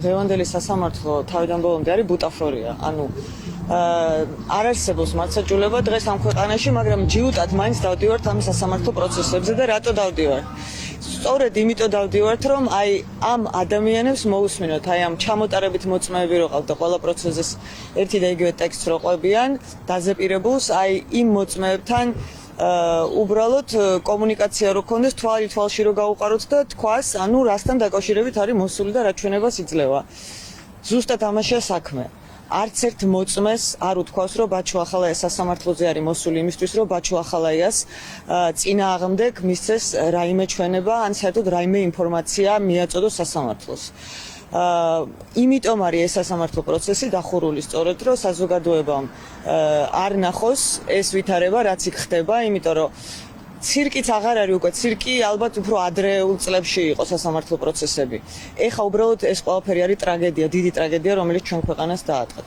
დღევანდელი სასამართლო თავიდან ბოლომდე არის ბუტაფორია. ანუ არ არსებობს მართლმსაჯულება დღეს ამ ქვეყანაში, მაგრამ ჯიუტად მაინც დავდივართ ამ სასამართლო პროცესებზე და რატო დავდივართ? სწორედ იმიტომ დავდივართ, რომ ამ ადამიანებს მოусმინოთ, ამ ჩამოტარებით მოწმეები რო ყავდა ყველა პროცესის ერთი და იგივე ტექსტს რო ყვებიან, დაზეპირებულს, იმ მოწმეებთან უბრალოდ კომუნიკაცია რო ქონდეს, თვალი თვალში რო გაუყაროთ და თქვას, ანუ რასთან დაკავშირებით არის მოსული და რა ჩვენებას იძლევა. ზუსტად ამაშია საქმე. არც ერთ მოწმეს არ უთქვას, რომ ბაჩო ახალაიას სასამართლოზე არის მოსული იმისთვის, რომ ბაჩო ახალაიას წინააღმდეგ მისცეს რაიმე ჩვენება, ან საერთოდ რაიმე ინფორმაცია მიაწოდოს სასამართლოს. იმიტომ არის ეს სასამართლო პროცესი დახურული სწორედ, რომ საზოგადოებამ არ ნახოს ეს ვითარება, რაც იქ ხდება, იმიტომ რომ ცირკიც აღარ არის უკვე, ცირკი ალბათ უფრო ადრეულ წლებში იყო სასამართლო პროცესები. ეხა უბრალოდ ეს ყველაფერი არის ტრაგედია, დიდი ტრაგედია, რომელიც ჩვენ ქვეყანას დაატყდა.